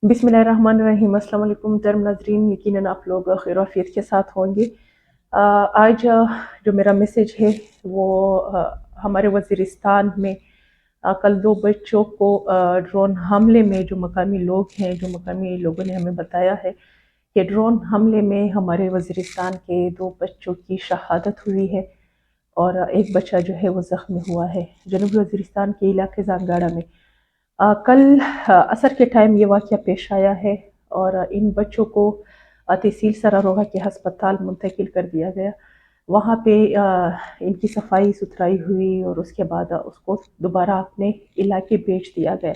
बिस्मिल्लाहिर्रहमानिर्रहीम। अस्सलाम वालेकुम मोहतरम नाज़रीन, यकीनन आप लोग खैर आफियत के साथ होंगे। आज जो मेरा मैसेज है वो हमारे वज़ीरिस्तान में कल 2 बच्चों को ड्रोन हमले में जो मकामी लोगों ने हमें बताया है कि ड्रोन हमले में हमारे वज़ीरिस्तान के 2 बच्चों की शहादत हुई है और एक बच्चा जो है वो ज़ख्मी हुआ है जनूबी वज़ीरिस्तान के इलाके जानगाड़ा में। कल असर के टाइम ये वाक़या पेश आया है और इन बच्चों को तहसील सरारोहा के हस्पताल मुंतकिल कर दिया गया। वहाँ पे इनकी सफाई सुथराई हुई और उसके बाद उसको दोबारा अपने इलाके भेज दिया गया।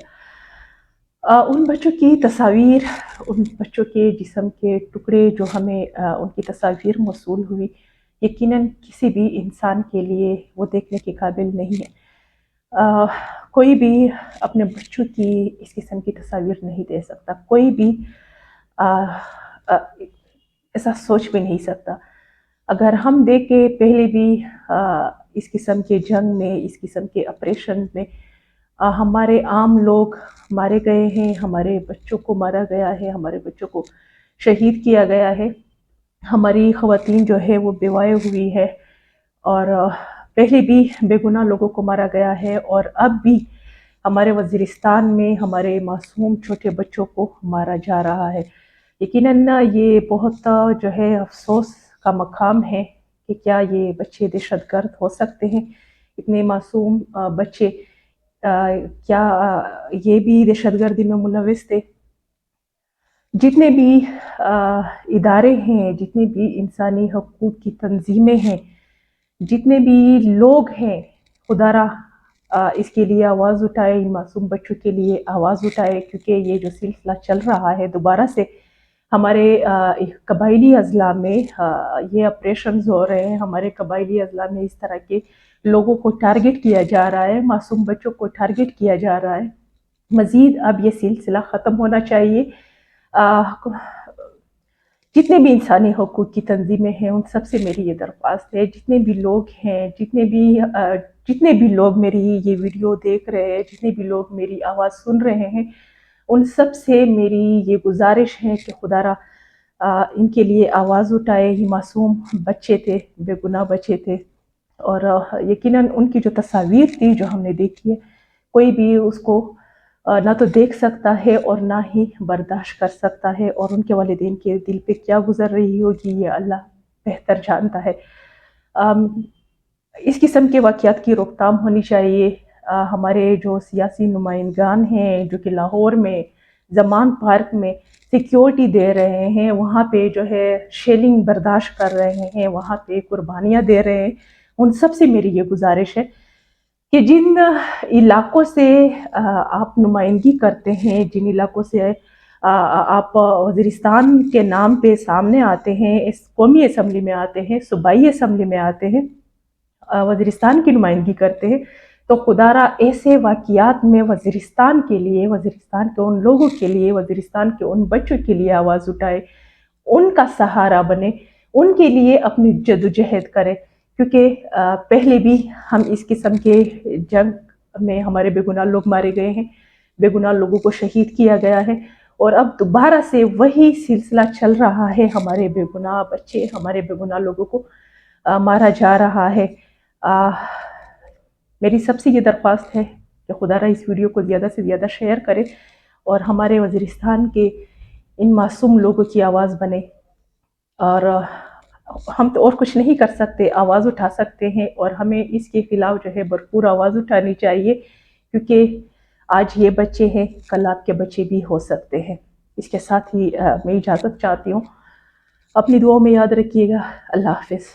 उन बच्चों की तस्वीर, उन बच्चों के जिस्म के टुकड़े जो हमें उनकी तस्वीर मौसूल हुई, यकीनन किसी भी इंसान के लिए वो देखने के काबिल नहीं है। कोई भी अपने बच्चों की इस किस्म की तस्वीर नहीं दे सकता, कोई भी आ, आ, ऐसा सोच भी नहीं सकता। अगर हम देखें पहले भी इस किस्म के जंग में, इस किस्म के ऑपरेशन में हमारे आम लोग मारे गए हैं, हमारे बच्चों को मारा गया है, हमारे बच्चों को शहीद किया गया है, हमारी ख़वातीन जो है वो बेवाएँ हुई है और पहले भी बेगुनाह लोगों को मारा गया है और अब भी हमारे वज़ीरिस्तान में हमारे मासूम छोटे बच्चों को मारा जा रहा है। यकीनन ये बहुत जो है अफ़सोस का मकाम है कि क्या ये बच्चे दहशतगर्द हो सकते हैं, इतने मासूम बच्चे क्या ये भी दहशतगर्दी में मुलविस थे। जितने भी इदारे हैं, जितनी भी इंसानी हकूक़ की तंजीमें हैं, जितने भी लोग हैं, खुदारा इसके लिए आवाज़ उठाए, इन मासूम बच्चों के लिए आवाज़ उठाए, क्योंकि ये जो सिलसिला चल रहा है दोबारा से हमारे कबायली अज़ला में ये ऑपरेशंस हो रहे हैं। हमारे कबायली अज़ला में इस तरह के लोगों को टारगेट किया जा रहा है, मासूम बच्चों को टारगेट किया जा रहा है। मज़ीद अब ये सिलसिला ख़त्म होना चाहिए। जितने भी इंसानी हकूक़ की तंजीमें हैं उन सब से मेरी ये दरख्वास्त है, जितने भी लोग हैं, जितने भी लोग मेरी ये वीडियो देख रहे हैं, जितने भी लोग मेरी आवाज़ सुन रहे हैं, उन सब से मेरी ये गुजारिश है कि खुदारा इनके लिए आवाज़ उठाए। ये मासूम बच्चे थे, बेगुनाह बच्चे थे और यकीनन उनकी जो तस्वीर थी जो हमने देखी है, कोई भी उसको ना तो देख सकता है और ना ही बर्दाश्त कर सकता है और उनके वालिदैन के दिल पे क्या गुजर रही होगी ये अल्लाह बेहतर जानता है। इस किस्म के वाक़यात की रोकथाम होनी चाहिए। हमारे जो सियासी नुमाइंदान हैं जो कि लाहौर में ज़मान पार्क में सिक्योरिटी दे रहे हैं, वहाँ पे जो है शेलिंग बर्दाश्त कर रहे हैं, वहाँ पे कुर्बानियाँ दे रहे हैं, उन सब से मेरी ये गुजारिश है कि जिन इलाकों से आप नुमाइंदगी करते हैं, जिन इलाकों से आप वज़ीरिस्तान के नाम पे सामने आते हैं, इस कौमी असम्बली में आते हैं, सूबाई असम्बली में आते हैं, वज़ीरिस्तान की नुमाइंदगी करते हैं, तो खुदारा ऐसे वाक़यात में वज़ीरिस्तान के लिए, वज़ीरिस्तान के उन लोगों के लिए, वज़ीरिस्तान के उन बच्चों के लिए आवाज़ उठाए, उनका सहारा बने, उनके लिए अपनी जद्दोजहद करें। क्योंकि पहले भी हम इस किस्म के जंग में हमारे बेगुनाह लोग मारे गए हैं, बेगुनाह लोगों को शहीद किया गया है और अब दोबारा से वही सिलसिला चल रहा है। हमारे बेगुनाह बच्चे, हमारे बेगुनाह लोगों को मारा जा रहा है। मेरी सबसे ये दरख्वास्त है कि खुदारा इस वीडियो को ज़्यादा से ज़्यादा शेयर करें और हमारे वज़ीरिस्तान के इन मासूम लोगों की आवाज़ बने। और हम तो और कुछ नहीं कर सकते, आवाज़ उठा सकते हैं और हमें इसके खिलाफ जो है भरपूर आवाज़ उठानी चाहिए, क्योंकि आज ये बच्चे हैं, कल आपके बच्चे भी हो सकते हैं। इसके साथ ही मैं इजाज़त चाहती हूँ। अपनी दुआओं में याद रखिएगा। अल्लाह हाफ़िज़।